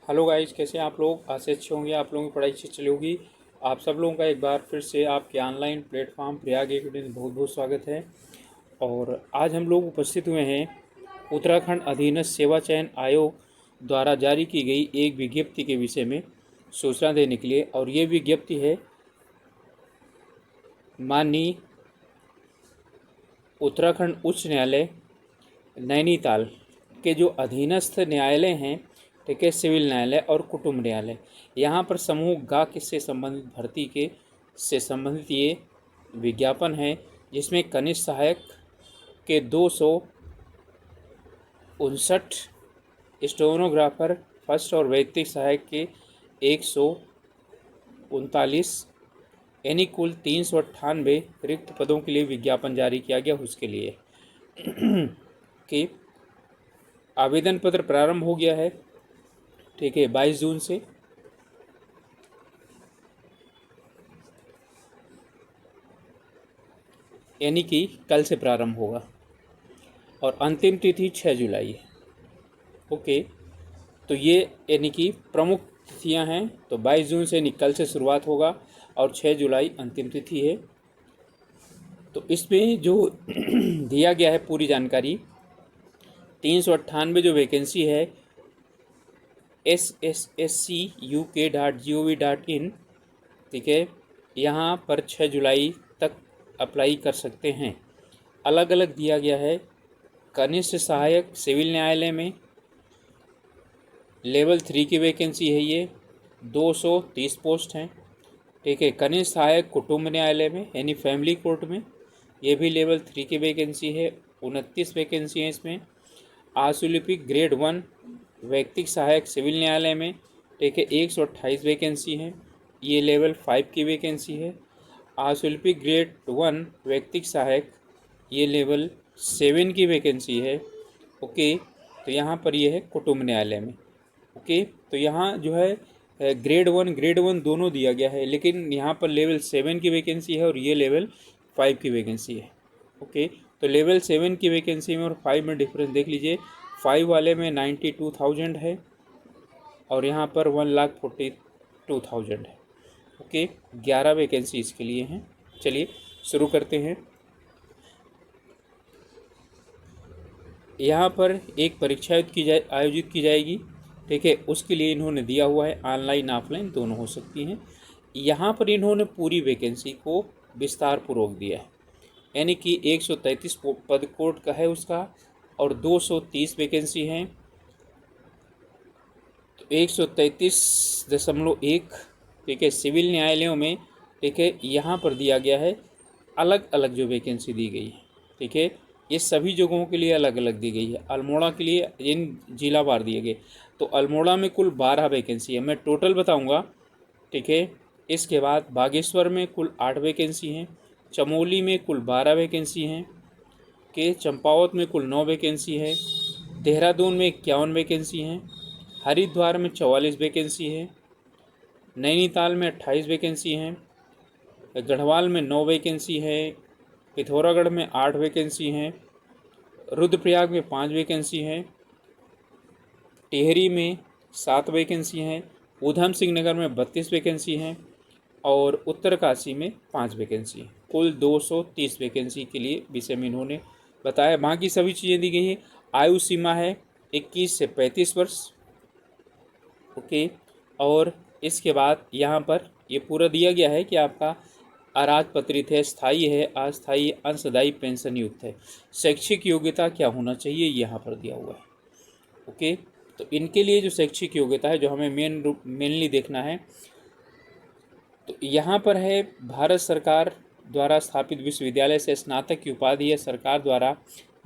Hello guys, कैसे हैं आप लोग। आज से अच्छे होंगे, आप लोगों की पढ़ाई अच्छी चली होगी। आप सब लोगों का एक बार फिर से आपके ऑनलाइन प्लेटफॉर्म प्रयाग एकेडमी में बहुत बहुत स्वागत है। और आज हम लोग उपस्थित हुए हैं उत्तराखंड अधीनस्थ सेवा चयन आयोग द्वारा जारी की गई एक विज्ञप्ति के विषय में सूचना देने के लिए। और ये विज्ञप्ति है माननीय उत्तराखंड उच्च न्यायालय नैनीताल के जो अधीनस्थ न्यायालय हैं, ठीक है, सिविल न्यायालय और कुटुंब न्यायालय, यहाँ पर समूह गा से संबंधित भर्ती के से संबंधित ये विज्ञापन है, जिसमें कनिष्ठ सहायक के 259, स्टेनोग्राफर फर्स्ट और वैयक्तिक सहायक के 139, यानी कुल 398 रिक्त पदों के लिए विज्ञापन जारी किया गया। उसके लिए कि आवेदन पत्र प्रारंभ हो गया है, ठीक है, 22 जून से। यानी कि कल से प्रारंभ होगा और अंतिम तिथि 6 जुलाई है। ओके, तो ये यानी कि प्रमुख तिथियां हैं। तो 22 जून से कल से शुरुआत होगा और 6 जुलाई अंतिम तिथि है। तो इसमें जो दिया गया है पूरी जानकारी, 398 जो वैकेंसी है ssSCUK.gov.in, ठीक है, यहाँ पर 6 जुलाई तक अप्लाई कर सकते हैं। अलग अलग दिया गया है। कनिष्ठ सहायक सिविल न्यायालय में लेवल 3 की वैकेंसी है, ये 230 पोस्ट हैं, ठीक है। कनिष्ठ सहायक कुटुंब न्यायालय में यानी फैमिली कोर्ट में ये भी लेवल 3 की वैकेंसी है, 29 वैकेंसी हैं इसमें। आशुलिपिक ग्रेड 1 वैयक्तिक सहायक सिविल न्यायालय में, ठीक है, 128 वैकेंसी हैं, ये लेवल 5 की वैकेंसी है। आशुलिपिक ग्रेड 1 वैयक्तिक सहायक ये लेवल 7 की वैकेंसी है। ओके, तो यहाँ पर ये है कुटुंब न्यायालय में। ओके, तो यहाँ जो है ग्रेड 1 दोनों दिया गया है, लेकिन यहाँ पर लेवल 7 की वैकेंसी है और ये लेवल 5 की वैकेंसी है। ओके, तो लेवल 7 की वैकेंसी में और 5 में डिफरेंस देख लीजिए। 5 वाले में 92,000 है और यहाँ पर 1,42,000 है। ओके, 11 वैकेंसी इसके लिए हैं। चलिए शुरू करते हैं। यहाँ पर एक परीक्षा आयोजित की जाएगी, ठीक है। उसके लिए इन्होंने दिया हुआ है ऑनलाइन ऑफलाइन दोनों हो सकती हैं। यहाँ पर इन्होंने पूरी वैकेंसी को विस्तार पूर्वक दिया है, यानी कि 133 पद कोर्ट का है उसका और 230 वैकेंसी हैं, तो 133.1, ठीक है, सिविल न्यायालयों में, ठीक है। यहाँ पर दिया गया है अलग अलग जो वैकेंसी दी गई है, ठीक है, ये सभी जगहों के लिए अलग अलग दी गई है। अल्मोड़ा के लिए इन जिलावार दिए गए, तो अल्मोड़ा में कुल 12 वैकेंसी है, मैं टोटल बताऊंगा, ठीक है। इसके बाद बागेश्वर में कुल 8 वैकेंसी हैं, चमोली में कुल 12 वैकेंसी हैं, के चंपावत में कुल 9 वैकेंसी है, देहरादून में 51 वैकेंसी हैं, हरिद्वार में 44 वैकेंसी है, नैनीताल में 28 वैकेंसी हैं, गढ़वाल में 9 वैकेंसी है, पिथौरागढ़ में 8 वैकेंसी हैं, रुद्रप्रयाग में 5 वैकेंसी हैं, टिहरी में 7 वैकेंसी हैं, ऊधम सिंह नगर में 32 वैकेंसी हैं और उत्तरकाशी में 5 वैकेंसी हैं। कुल 230 वैकेंसी के लिए विषय में इन्होंने बताया। बाकी सभी चीज़ें दी गई हैं। आयु सीमा है 21 से 35 वर्ष। ओके, और इसके बाद यहाँ पर ये पूरा दिया गया है कि आपका अराजपत्रित है, स्थायी है, अस्थायी, अंशदायी, पेंशन युक्त है। शैक्षिक योग्यता क्या होना चाहिए यहाँ पर दिया हुआ है। ओके, तो इनके लिए जो शैक्षिक योग्यता है जो हमें मेनली देखना है, तो यहाँ पर है भारत सरकार द्वारा स्थापित विश्वविद्यालय से स्नातक की उपाधि या सरकार द्वारा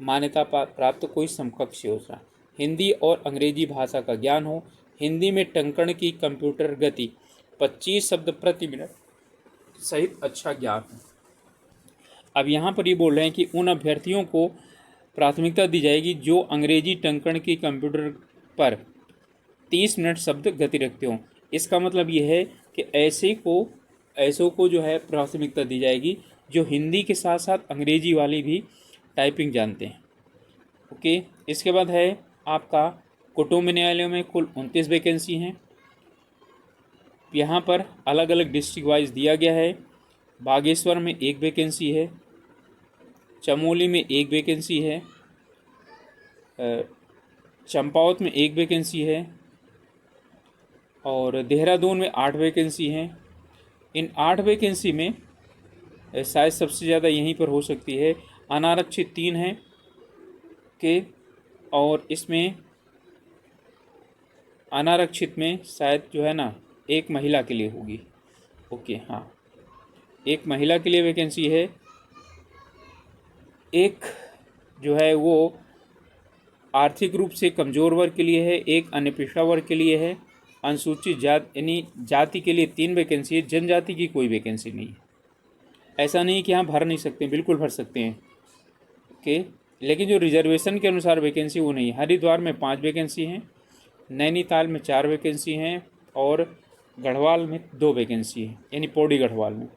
मान्यता प्राप्त कोई समकक्ष योजना, हिंदी और अंग्रेजी भाषा का ज्ञान हो, हिंदी में टंकण की कंप्यूटर गति 25 शब्द प्रति मिनट सहित अच्छा ज्ञान है। अब यहाँ पर ये बोल रहे हैं कि उन अभ्यर्थियों को प्राथमिकता दी जाएगी जो अंग्रेजी टंकण की कंप्यूटर पर 30 मिनट शब्द गति रखते हों। इसका मतलब ये है कि ऐसों को जो है प्राथमिकता दी जाएगी जो हिंदी के साथ साथ अंग्रेजी वाली भी टाइपिंग जानते हैं। ओके, इसके बाद है आपका कुटुंब न्यायालयों में कुल 29 वैकेंसी हैं। यहाँ पर अलग अलग डिस्ट्रिक्ट वाइज दिया गया है। बागेश्वर में 1 वैकेंसी है, चमोली में 1 वैकेंसी है, चंपावत में 1 वैकेंसी है और देहरादून में 8 वैकेंसी हैं। इन 8 वैकेंसी में शायद सबसे ज़्यादा यहीं पर हो सकती है। अनारक्षित 3 हैं के, और इसमें अनारक्षित में शायद जो है ना 1 महिला के लिए होगी। ओके, हाँ, 1 महिला के लिए वैकेंसी है। एक जो है वो आर्थिक रूप से कमज़ोर वर्ग के लिए है, एक अन्य पिछड़ा वर्ग के लिए है। अनुसूचित जाति यानी जाति के लिए 3 वैकेंसी है। जनजाति की कोई वैकेंसी नहीं है। ऐसा नहीं कि यहाँ भर नहीं सकते, बिल्कुल भर सकते हैं। ओके, लेकिन जो रिजर्वेशन के अनुसार वैकेंसी वो नहीं है। हरिद्वार में 5 वैकेंसी हैं, नैनीताल में 4 वैकेंसी हैं और गढ़वाल में 2 वैकेंसी है, यानी पौड़ी गढ़वाल में।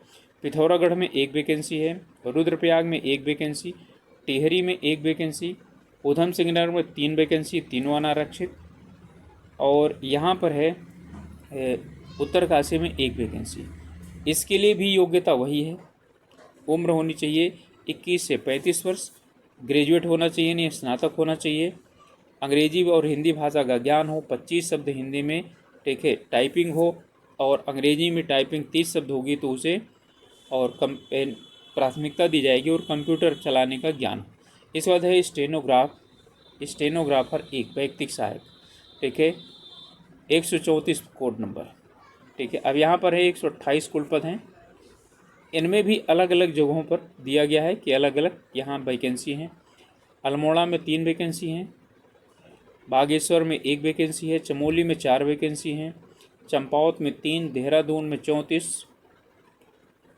पिथौरागढ़ में 1 वैकेंसी है, रुद्रप्रयाग में 1 वैकेंसी, टिहरी में 1 वैकेंसी, उधम सिंह नगर में 3 वैकेंसी, तीनों अनारक्षित। और यहाँ पर है उत्तरकाशी में 1 वैकेंसी। इसके लिए भी योग्यता वही है। उम्र होनी चाहिए 21 से 35 वर्ष, ग्रेजुएट होना चाहिए, नहीं स्नातक होना चाहिए, अंग्रेजी और हिंदी भाषा का ज्ञान हो, 25 शब्द हिंदी में, ठीक है, टाइपिंग हो, और अंग्रेजी में टाइपिंग 30 शब्द होगी तो उसे और प्राथमिकता दी जाएगी, और कंप्यूटर चलाने का ज्ञान। इस बाद है स्टेनोग्राफर 1 वैयक्तिक सहायक, ठीक है, 134 कोड नंबर, ठीक है। अब यहाँ पर है 128 कुल पद हैं। इनमें भी अलग अलग जगहों पर दिया गया है कि अलग अलग यहाँ वैकेंसी हैं। अल्मोड़ा में 3 वैकेंसी हैं, बागेश्वर में 1 वैकेंसी है, चमोली में 4 वैकेंसी हैं, चंपावत में 3, देहरादून में 34,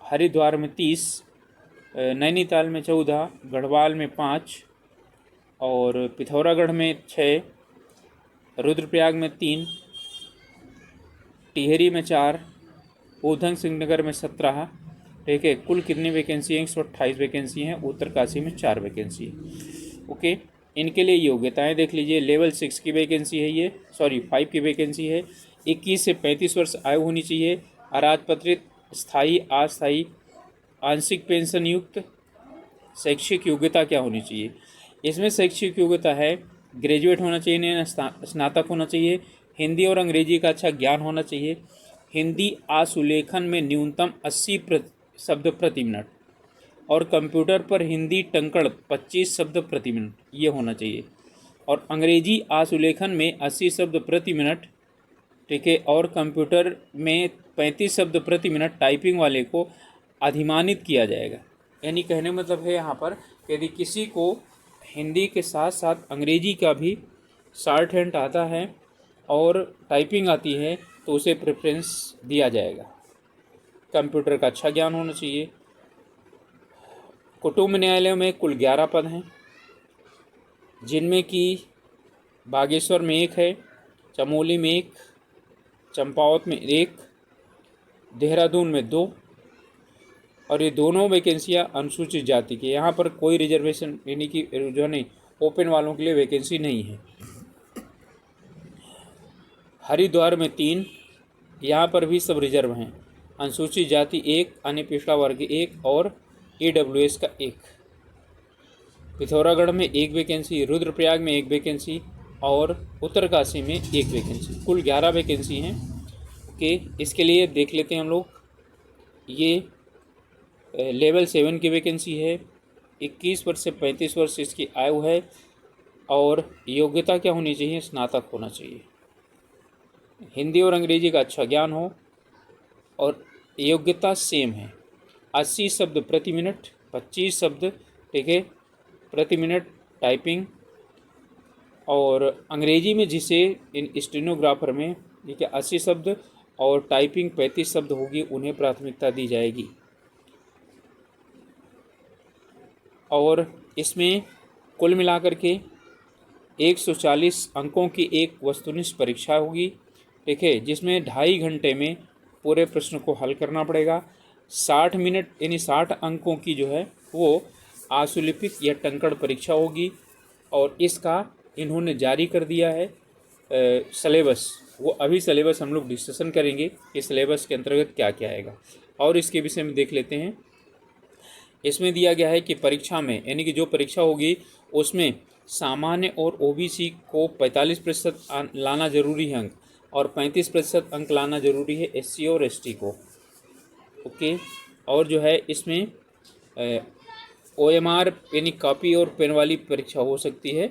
हरिद्वार में 30, नैनीताल में 14, गढ़वाल में 5 और पिथौरागढ़ में 6, रुद्रप्रयाग में 3, टिहरी में 4, उधम सिंह नगर में 17, ठीक है। कुल कितनी वैकेंसी हैं? 128 वैकेंसी हैं। उत्तरकाशी में 4 वैकेंसी है। ओके, इनके लिए योग्यताएं देख लीजिए। लेवल 6 की वैकेंसी है ये, 5 की वैकेंसी है। 21 से 35 वर्ष आयु होनी चाहिए। अराजपत्रित, स्थायी, अस्थायी, आंशिक पेंशन युक्त। शैक्षिक योग्यता क्या होनी चाहिए? इसमें शैक्षिक योग्यता है ग्रेजुएट होना चाहिए, नहीं स्नातक होना चाहिए, हिंदी और अंग्रेजी का अच्छा ज्ञान होना चाहिए, हिंदी आशुलेखन में न्यूनतम 80 शब्द प्रति मिनट, और कंप्यूटर पर हिंदी टंकण 25 शब्द प्रति मिनट ये होना चाहिए, और अंग्रेजी आशुलेखन में 80 शब्द प्रति मिनट, ठीक है, और कंप्यूटर में 35 शब्द प्रति मिनट टाइपिंग वाले को अधिमानित किया जाएगा। यानी कहने मतलब है यहाँ पर यदि किसी को हिंदी के साथ साथ अंग्रेजी का भी शॉर्ट हैंड आता है और टाइपिंग आती है तो उसे प्रेफरेंस दिया जाएगा। कंप्यूटर का अच्छा ज्ञान होना चाहिए। कुटुंब न्यायालयों में कुल 11 पद हैं, जिनमें कि बागेश्वर में 1 है, चमोली में 1, चंपावत में 1, देहरादून में 2, और ये दोनों वैकेंसियां अनुसूचित जाति की। यहाँ पर कोई रिजर्वेशन यानी कि जो नहीं ओपन वालों के लिए वैकेंसी नहीं है। हरिद्वार में 3, यहाँ पर भी सब रिजर्व हैं। अनुसूचित जाति 1, अन्य पिछड़ा वर्ग 1 और EWS का 1। पिथौरागढ़ में 1 वैकेंसी, रुद्रप्रयाग में 1 वैकेंसी और उत्तरकाशी में 1 वैकेंसी। कुल 11 वैकेंसी हैं। ओके, इसके लिए देख लेते हैं हम लोग। ये लेवल 7 की वैकेंसी है। 21 वर्ष से 35 वर्ष इसकी आयु है, और योग्यता क्या होनी चाहिए? स्नातक होना चाहिए, हिंदी और अंग्रेजी का अच्छा ज्ञान हो, और योग्यता सेम है। 80 शब्द प्रति मिनट, 25 शब्द, ठीक है, प्रति मिनट टाइपिंग, और अंग्रेजी में जिसे इन स्टेनोग्राफर में, ठीक है, 80 शब्द और टाइपिंग 35 शब्द होगी, उन्हें प्राथमिकता दी जाएगी। और इसमें कुल मिलाकर के 140 अंकों की एक वस्तुनिष्ठ परीक्षा होगी, ठीक है, जिसमें 2.5 घंटे में पूरे प्रश्न को हल करना पड़ेगा। 60 मिनट यानी 60 अंकों की जो है वो आशुलिपिक या टंकण परीक्षा होगी, और इसका इन्होंने जारी कर दिया है सिलेबस, वो अभी सिलेबस हम लोग डिस्कशन करेंगे कि सिलेबस के अंतर्गत क्या क्या आएगा, और इसके विषय में देख लेते हैं। इसमें दिया गया है कि परीक्षा में, यानी कि जो परीक्षा होगी उसमें सामान्य और ओबीसी को 45% लाना जरूरी है अंक, और 35% अंक लाना जरूरी है एससी और एसटी को। ओके, और जो है इसमें ओएमआर यानी कॉपी और पेन वाली परीक्षा हो सकती है,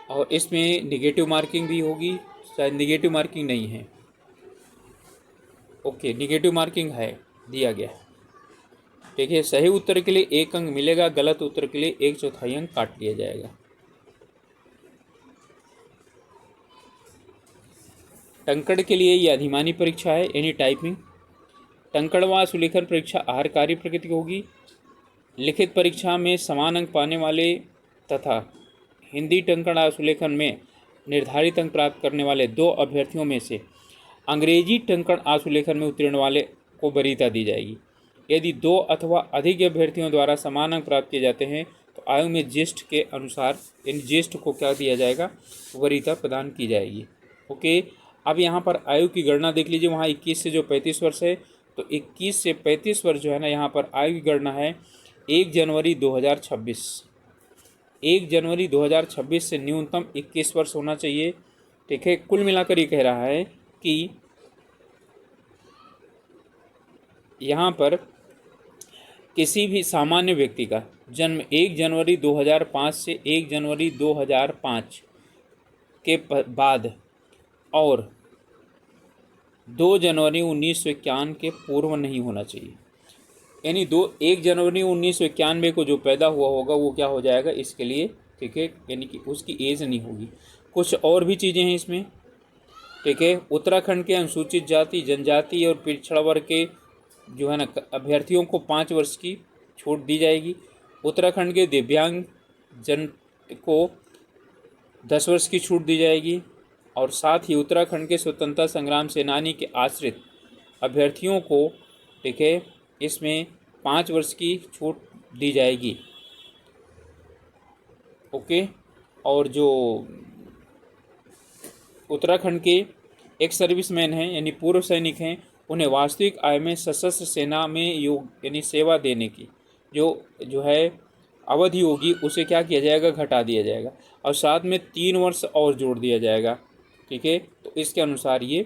और इसमें निगेटिव मार्किंग भी होगी, शायद निगेटिव मार्किंग नहीं है। ओके, निगेटिव मार्किंग है, दिया गया है। देखिए, सही उत्तर के लिए 1 अंक मिलेगा, गलत उत्तर के लिए 1/4 अंक काट लिया जाएगा। टंकण के लिए ये अधिमानी परीक्षा है, यानी टाइपिंग। टंकण व सुलेखन परीक्षा आहारकारी प्रकृति की होगी। लिखित परीक्षा में समान अंक पाने वाले तथा हिंदी टंकण व सुलेखन में निर्धारित अंक प्राप्त करने वाले 2 अभ्यर्थियों में से अंग्रेजी टंकण व सुलेखन में उत्तीर्ण वाले को वरीयता दी जाएगी। यदि 2 अथवा अधिक अभ्यर्थियों द्वारा समान अंक प्राप्त किए जाते हैं तो आयु में ज्येष्ठ के अनुसार इन ज्येष्ठ को क्या दिया जाएगा, वरीयता प्रदान की जाएगी। ओके, अब यहाँ पर आयु की गणना देख लीजिए। वहाँ 21 से जो 35 वर्ष है, तो 21 से 35 वर्ष जो है ना, यहाँ पर आयु की गणना है 1 जनवरी 2026। 1 जनवरी 2026 से न्यूनतम 21 वर्ष होना चाहिए। ठीक है, कुल मिलाकर ये कह रहा है कि यहाँ पर किसी भी सामान्य व्यक्ति का जन्म 1 जनवरी 2005 से 1 जनवरी 2005 के बाद और 2 जनवरी 1991 के पूर्व नहीं होना चाहिए। यानी 1 जनवरी 1991 को जो पैदा हुआ होगा वो क्या हो जाएगा इसके लिए, ठीक है, यानी कि उसकी एज नहीं होगी। कुछ और भी चीज़ें हैं इसमें, ठीक है। उत्तराखंड के अनुसूचित जाति, जनजाति और पिछड़ा वर्ग के जो है ना अभ्यर्थियों को 5 वर्ष की छूट दी जाएगी। उत्तराखंड के दिव्यांग जन को 10 वर्ष की छूट दी जाएगी, और साथ ही उत्तराखंड के स्वतंत्रता संग्राम सेनानी के आश्रित अभ्यर्थियों को, ठीक है, इसमें 5 वर्ष की छूट दी जाएगी। ओके, और जो उत्तराखंड के एक सर्विसमैन हैं यानी पूर्व सैनिक हैं, उन्हें वास्तविक आय में सशस्त्र सेना में योग यानी सेवा देने की जो है अवधि होगी उसे क्या किया जाएगा, घटा दिया जाएगा, और साथ में 3 वर्ष और जोड़ दिया जाएगा। ठीक है, तो इसके अनुसार ये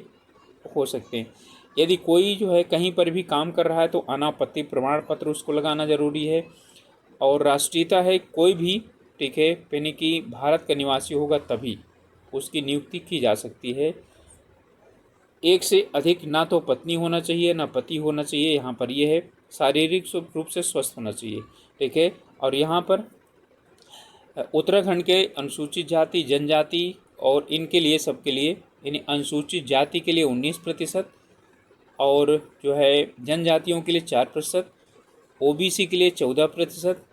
हो सकते हैं। यदि कोई जो है कहीं पर भी काम कर रहा है तो अनापत्ति प्रमाण पत्र उसको लगाना ज़रूरी है, और राष्ट्रीयता है कोई भी, ठीक है, यानी कि भारत का निवासी होगा तभी उसकी नियुक्ति की जा सकती है। एक से अधिक ना तो पत्नी होना चाहिए ना पति होना चाहिए। यहाँ पर ये है शारीरिक रूप से स्वस्थ होना चाहिए। ठीक है, और यहाँ पर उत्तराखंड के अनुसूचित जाति, जनजाति और इनके लिए सबके लिए, यानी अनुसूचित जाति के लिए 19%, और जो है जनजातियों के लिए 4%, ओबीसी के लिए 14%,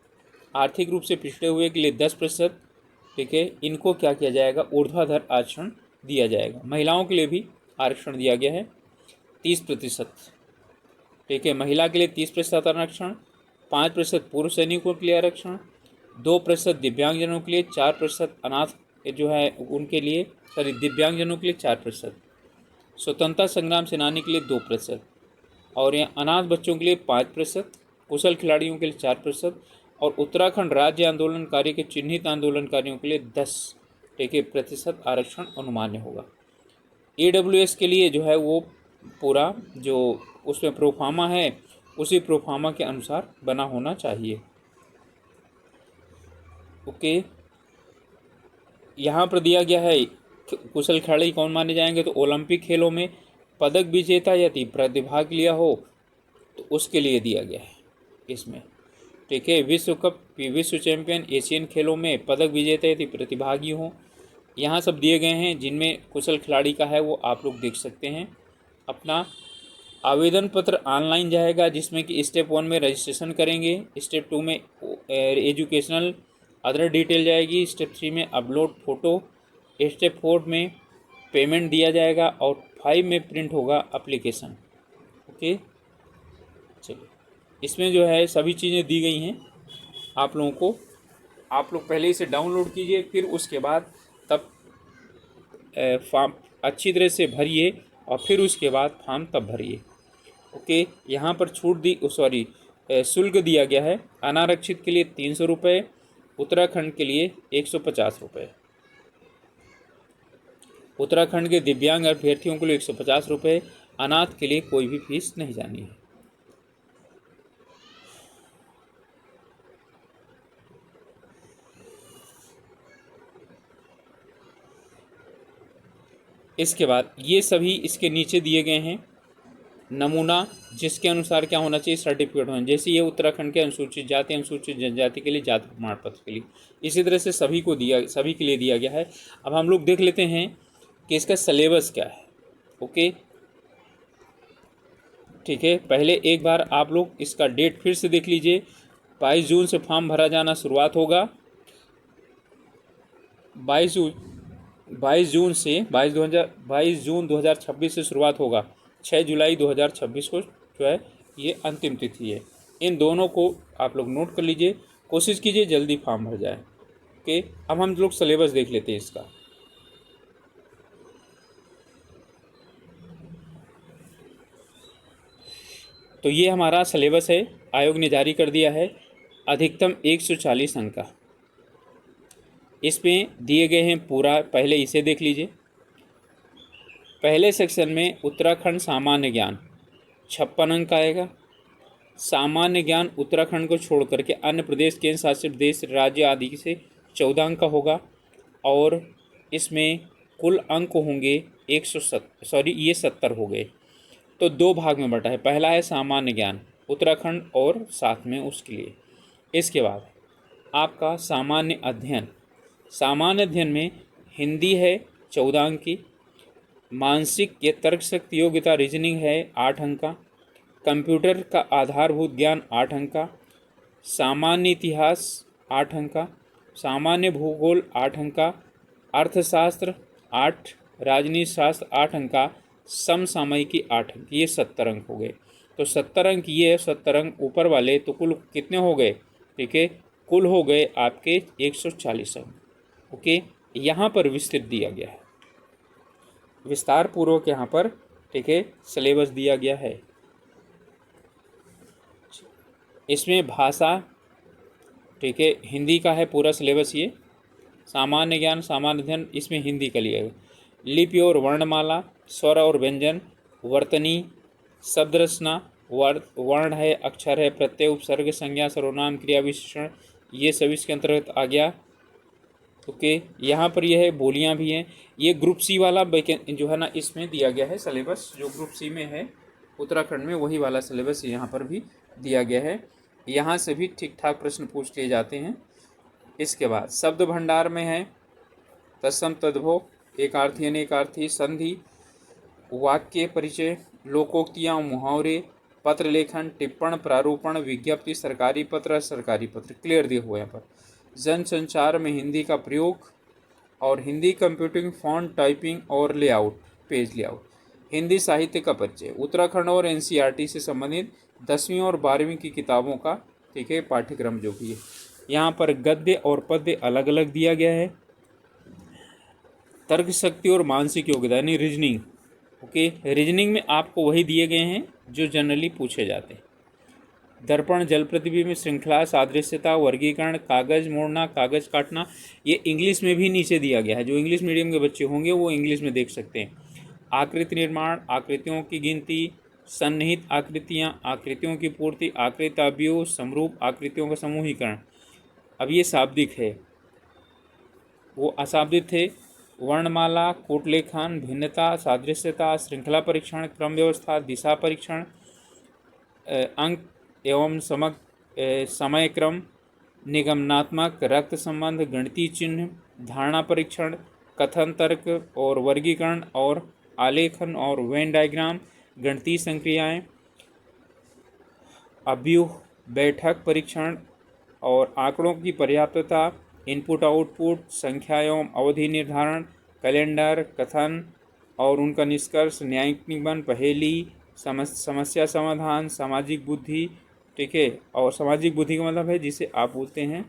आर्थिक रूप से पिछड़े हुए के लिए 10%, ठीक है, इनको क्या किया जाएगा, ऊर्ध्वाधर आरक्षण दिया जाएगा। महिलाओं के लिए भी आरक्षण दिया गया है 30%। ठीक है, महिला के लिए 30% आरक्षण, 5% पूर्व सैनिकों के लिए आरक्षण, 2% दिव्यांगजनों के लिए, 4% अनाथ जो है उनके लिए, सॉरी दिव्यांगजनों के लिए 4%, स्वतंत्रता संग्राम सेनानी के लिए 2%, और यहाँ अनाथ बच्चों के लिए 5%, कुशल खिलाड़ियों के लिए 4%, और उत्तराखंड राज्य आंदोलनकारी के चिन्हित आंदोलनकारियों के लिए 10, ठीक है, प्रतिशत आरक्षण अनुमान्य होगा। AWS के लिए जो है वो पूरा जो उसमें प्रोफार्मा है उसी प्रोफार्मा के अनुसार बना होना चाहिए। ओके, यहाँ पर दिया गया है कुशल खिलाड़ी कौन माने जाएंगे, तो ओलंपिक खेलों में पदक विजेता यदि प्रतिभाग लिया हो तो उसके लिए दिया गया है इसमें। ठीक है, विश्व कप, विश्व चैंपियन, एशियन खेलों में पदक विजेता यदि प्रतिभागी हों, यहाँ सब दिए गए हैं। जिनमें कुशल खिलाड़ी का है वो आप लोग देख सकते हैं। अपना आवेदन पत्र ऑनलाइन जाएगा, जिसमें कि स्टेप 1 में रजिस्ट्रेशन करेंगे, स्टेप 2 में एजुकेशनल अदर डिटेल जाएगी, स्टेप 3 में अपलोड फ़ोटो, स्टेप 4 में पेमेंट दिया जाएगा, और 5 में प्रिंट होगा एप्लीकेशन। ओके, चलिए, इसमें जो है सभी चीज़ें दी गई हैं आप लोगों को। आप लोग पहले इसे डाउनलोड कीजिए, फिर उसके बाद तब फॉर्म अच्छी तरह से भरिए और फिर उसके बाद फॉर्म तब भरिए। ओके, यहाँ पर छूट दी, सॉरी, शुल्क दिया गया है। अनारक्षित के लिए 300 रुपये, उत्तराखंड के लिए 150 रुपये, उत्तराखंड के दिव्यांग अभ्यर्थियों के लिए 150 रुपये, अनाथ के लिए कोई भी फीस नहीं जानी है। इसके बाद ये सभी इसके नीचे दिए गए हैं नमूना, जिसके अनुसार क्या होना चाहिए, सर्टिफिकेट होना। जैसे ये उत्तराखंड के अनुसूचित जाति अनुसूचित जनजाति के लिए जाति प्रमाण पत्र के लिए, इसी तरह से सभी के लिए दिया गया है। अब हम लोग देख लेते हैं कि इसका सिलेबस क्या है। ओके, ठीक है, पहले एक बार आप लोग इसका डेट फिर से देख लीजिए। 22 जून से फॉर्म भरा जाना शुरुआत होगा। 22 जून 2026 से शुरुआत होगा। 6 जुलाई 2026 को जो है ये अंतिम तिथि है। इन दोनों को आप लोग नोट कर लीजिए, कोशिश कीजिए जल्दी फॉर्म भर जाए। ओके, अब हम लोग सिलेबस देख लेते हैं इसका। तो ये हमारा सिलेबस है, आयोग ने जारी कर दिया है। अधिकतम 140 अंक का इसमें दिए गए हैं पूरा। पहले इसे देख लीजिए। पहले सेक्शन में उत्तराखंड सामान्य ज्ञान 56 अंक का आएगा। सामान्य ज्ञान उत्तराखंड को छोड़ करके अन्य प्रदेश, केंद्र शासित प्रदेश, राज्य आदि से 14 अंक का होगा। और इसमें कुल अंक होंगे 70 हो गए। तो दो भाग में बटा है। पहला है सामान्य ज्ञान उत्तराखंड और साथ में उसके लिए। इसके बाद आपका सामान्य अध्ययन, सामान्य अध्ययन में हिंदी है 14 अंक की, मानसिक या तर्क शक्ति योग्यता रीजनिंग है 8 अंक का, कंप्यूटर का आधारभूत ज्ञान 8 अंक का, सामान्य इतिहास 8 अंक का, सामान्य भूगोल 8 अंक का, अर्थशास्त्र 8, राजनीति शास्त्र 8 अंक का, समसामयिकी 8 अंक। ये 70 अंक हो गए। तो 70 अंक ये, 70 अंक ऊपर वाले, तो कुल कितने हो गए, ठीक है, कुल हो गए आपके 140 अंक। ओके, यहाँ पर विस्तृत दिया गया है, विस्तार पूर्वक यहाँ पर, ठीक है, सिलेबस दिया गया है। इसमें भाषा, ठीक है, हिंदी का है पूरा सिलेबस। ये सामान्य ज्ञान, सामान्य अध्ययन, इसमें हिंदी का लिया है। लिपि और वर्णमाला, स्वर और व्यंजन, वर्तनी, शब्द रचना, वर्ण है, अक्षर है, प्रत्यय, उपसर्ग, संज्ञा, सर्वनाम, क्रिया विशेषण, ये सब इसके अंतर्गत आ गया। ओके, यहाँ पर यह है, बोलियाँ भी हैं। ये ग्रुप सी वाला जो है ना, इसमें दिया गया है सिलेबस, जो ग्रुप सी में है उत्तराखंड में, वही वाला सिलेबस यहाँ पर भी दिया गया है। यहाँ से भी ठीक ठाक प्रश्न पूछ लिए जाते हैं। इसके बाद शब्द भंडार में है तत्सम तद्भव, एकार्थी अनेकार्थी, संधि, वाक्य परिचय, लोकोक्तियाँ, मुहावरे, पत्र लेखन, टिप्पण, प्रारूपण, विज्ञप्ति, सरकारी पत्र क्लियर दिए हुए यहाँ पर। जनसंचार में हिंदी का प्रयोग और हिंदी कंप्यूटिंग, फॉन्ट, टाइपिंग और लेआउट, पेज लेआउट। हिंदी साहित्य का परिचय, उत्तराखंड और एनसीईआरटी से संबंधित 10वीं और 12वीं की किताबों का, ठीक है, पाठ्यक्रम जो भी है। यहाँ पर गद्य और पद्य अलग अलग दिया गया है। तर्क शक्ति और मानसिक योग्यता यानी रीजनिंग। ओके, रीजनिंग में आपको वही दिए गए हैं जो जनरली पूछे जाते हैं। दर्पण, जल प्रतिबिंब, श्रृंखला, सादृश्यता, वर्गीकरण, कागज मोड़ना, कागज काटना, ये इंग्लिश में भी नीचे दिया गया है। जो इंग्लिश मीडियम के बच्चे होंगे वो इंग्लिश में देख सकते हैं। आकृति निर्माण, आकृतियों की गिनती, सन्निहित आकृतियाँ, आकृतियों की पूर्ति, आकृति अवयव, समरूप आकृतियों का समूहीकरण। अब ये शाब्दिक है, वो अशाब्दिक थे। वर्णमाला, कूटलेखन, भिन्नता, सादृश्यता, श्रृंखला परीक्षण, क्रम व्यवस्था, दिशा परीक्षण, अंक एवं समय क्रम, निगमनात्मक, रक्त संबंध, गणितीय चिन्ह, धारणा परीक्षण, कथन तर्क और वर्गीकरण और आलेखन और वेन डायग्राम, गणितीय संक्रियाएं, अव्यूह, बैठक परीक्षण और आंकड़ों की पर्याप्तता, इनपुट आउटपुट, संख्या एवं अवधि निर्धारण, कैलेंडर, कथन और उनका निष्कर्ष, न्यायिक निगमन, पहेली, समस्या समाधान, सामाजिक बुद्धि, ठीक है। और सामाजिक बुद्धि का मतलब है जिसे आप बोलते हैं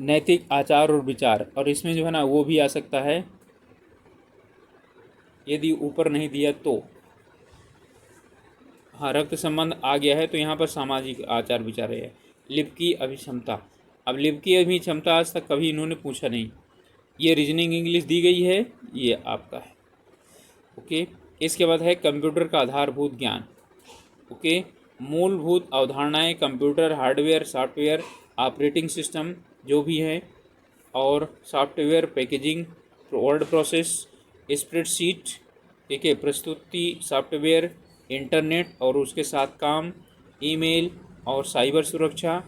नैतिक आचार और विचार, और इसमें जो है ना वो भी आ सकता है, यदि ऊपर नहीं दिया तो। हाँ, रक्त संबंध आ गया है तो यहाँ पर सामाजिक आचार विचार है। लिप्की अभिक्षमता, अब लिप्की अभिक्षमता आज तक कभी इन्होंने पूछा नहीं, ये रीजनिंग इंग्लिश दी गई है, ये आपका है। ओके, इसके बाद है कंप्यूटर का आधारभूत ज्ञान। ओके, मूलभूत अवधारणाएं, computer hardware software operating system जो भी है, और software packaging, word process, spreadsheet, ठीक है, प्रस्तुति सॉफ्टवेयर, इंटरनेट और उसके साथ काम, ईमेल और साइबर सुरक्षा,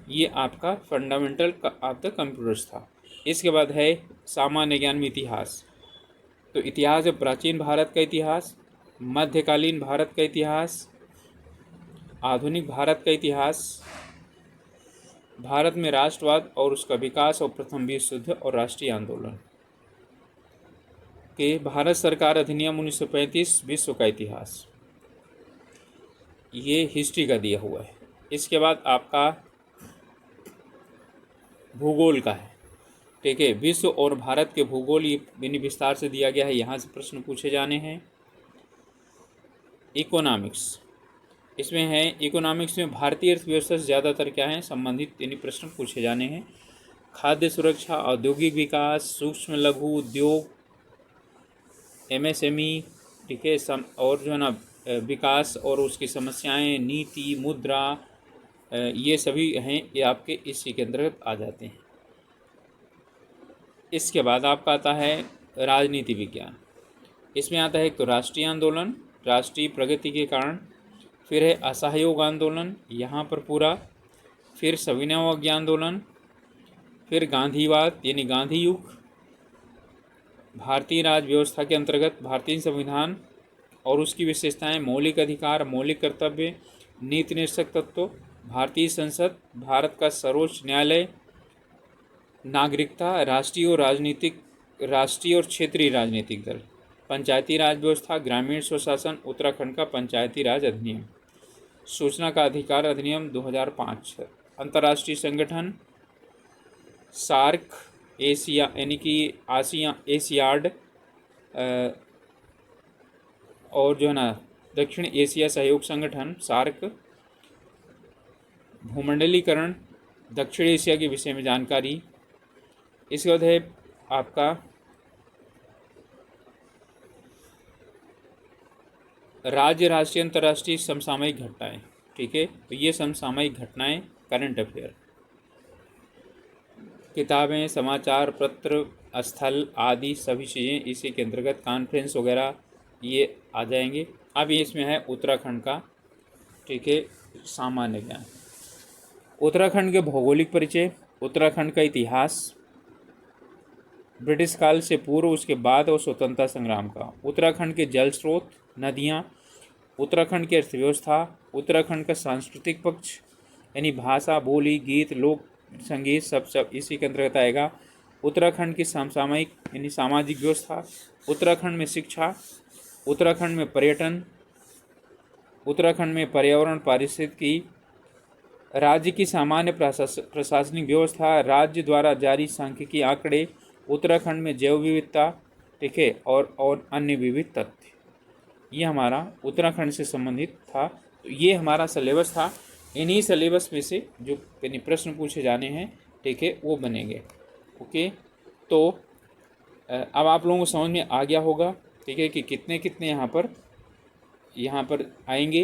ये आपका फंडामेंटल ऑफ द कंप्यूटर्स था। इसके बाद है सामान्य ज्ञान में इतिहास, तो इतिहास है प्राचीन भारत का इतिहास, मध्यकालीन भारत का इतिहास, आधुनिक भारत का इतिहास, भारत में राष्ट्रवाद और उसका विकास और प्रथम विश्व युद्ध और राष्ट्रीय आंदोलन के, भारत सरकार अधिनियम 1935, विश्व का इतिहास, ये हिस्ट्री का दिया हुआ है। इसके बाद आपका भूगोल का है, ठीक है, विश्व और भारत के भूगोल ये बिनी विस्तार से दिया गया है, यहाँ से प्रश्न पूछे जाने हैं। इकोनॉमिक्स, इसमें है इकोनॉमिक्स में भारतीय अर्थव्यवस्था से ज़्यादातर क्या है संबंधित यानी प्रश्न पूछे जाने हैं। खाद्य सुरक्षा, औद्योगिक विकास, सूक्ष्म लघु उद्योग, एमएसएमई, ठीक है, और जो है ना विकास और उसकी समस्याएं, नीति, मुद्रा, ये सभी हैं, ये आपके इसी के अंतर्गत आ जाते हैं। इसके बाद आपका आता है राजनीति विज्ञान, इसमें आता है तो राष्ट्रीय आंदोलन, राष्ट्रीय प्रगति के कारण, फिर है असहयोग आंदोलन यहाँ पर पूरा, फिर सविनय अवज्ञा आंदोलन, फिर गांधीवाद यानी गांधी युग, भारतीय राज्य व्यवस्था के अंतर्गत भारतीय संविधान और उसकी विशेषताएं, मौलिक अधिकार, मौलिक कर्तव्य, नीति निरसक तत्व, भारतीय संसद, भारत का सर्वोच्च न्यायालय, नागरिकता, राष्ट्रीय और क्षेत्रीय राजनीतिक दल, पंचायती राज व्यवस्था, ग्रामीण स्वशासन, उत्तराखंड का पंचायती राज अधिनियम, सूचना का अधिकार अधिनियम 2005, अंतर्राष्ट्रीय संगठन सार्क, एशिया यानी कि एशियाड, और जो है ना दक्षिण एशिया सहयोग संगठन सार्क, भूमंडलीकरण, दक्षिण एशिया के विषय में जानकारी। इसके बाद है आपका राज्य, राष्ट्रीय, अंतर्राष्ट्रीय समसामयिक घटनाएं, ठीक है, तो ये समसामयिक घटनाएं, करंट अफेयर, किताबें, समाचार पत्र, स्थल आदि सभी चीज़ें इसी के अंतर्गत, कॉन्फ्रेंस वगैरह ये आ जाएंगे। अब ये इसमें है उत्तराखंड का, ठीक है, सामान्य ज्ञान, उत्तराखंड के भौगोलिक परिचय, उत्तराखंड का इतिहास, ब्रिटिश काल से पूर्व, उसके बाद और स्वतंत्रता संग्राम का, उत्तराखंड के जल स्रोत, नदियाँ, उत्तराखंड की अर्थव्यवस्था, उत्तराखंड का सांस्कृतिक पक्ष यानी भाषा, बोली, गीत, लोक संगीत, सब इसी के अंतर्गत आएगा। उत्तराखंड की समसामयिक यानी सामाजिक व्यवस्था, उत्तराखंड में शिक्षा, उत्तराखंड में पर्यटन, उत्तराखंड में पर्यावरण पारिस्थितिकी, राज्य की सामान्य प्रशासनिक व्यवस्था, राज्य द्वारा जारी सांख्यिकी आंकड़े, उत्तराखंड में जैव विविधता, ठीक है, और अन्य विविध तथ्य, ये हमारा उत्तराखंड से संबंधित था। तो ये हमारा सिलेबस था, इन्हीं सिलेबस में से जो यानी प्रश्न पूछे जाने हैं, ठीक है, वो बनेंगे। ओके, तो अब आप लोगों को समझ में आ गया होगा, ठीक है, कि कितने कितने यहाँ पर आएंगे।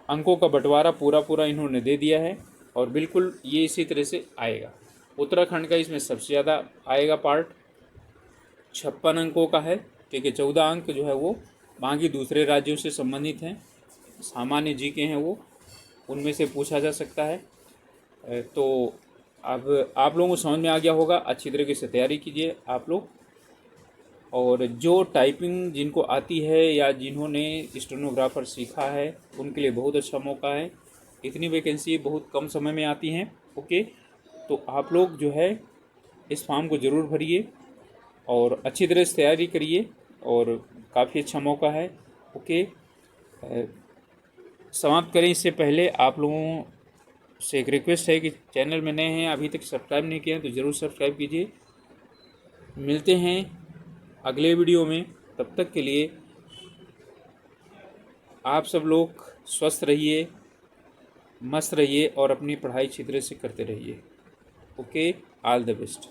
अंकों का बंटवारा पूरा इन्होंने दे दिया है, और बिल्कुल ये इसी तरह से आएगा। उत्तराखंड का इसमें सबसे ज़्यादा आएगा पार्ट, 56 अंकों का है, ठीक है, 14 अंक जो है वो बाकी दूसरे राज्यों से संबंधित हैं, सामान्य जी के हैं, वो उनमें से पूछा जा सकता है। तो अब आप लोगों को समझ में आ गया होगा, अच्छी तरीके से तैयारी कीजिए आप लोग, और जो टाइपिंग जिनको आती है या जिन्होंने स्टेनोग्राफर सीखा है उनके लिए बहुत अच्छा मौका है, इतनी वैकेंसी बहुत कम समय में आती हैं। ओके, तो आप लोग जो है इस फॉर्म को ज़रूर भरिए और अच्छी तरह से तैयारी करिए, और काफ़ी अच्छा मौका है। ओके, समाप्त करें इससे पहले आप लोगों से एक रिक्वेस्ट है कि चैनल में नए हैं, अभी तक सब्सक्राइब नहीं किया है तो ज़रूर सब्सक्राइब कीजिए। मिलते हैं अगले वीडियो में, तब तक के लिए आप सब लोग स्वस्थ रहिए, मस्त रहिए और अपनी पढ़ाई अच्छी तरह से करते रहिए। Okay, all the best.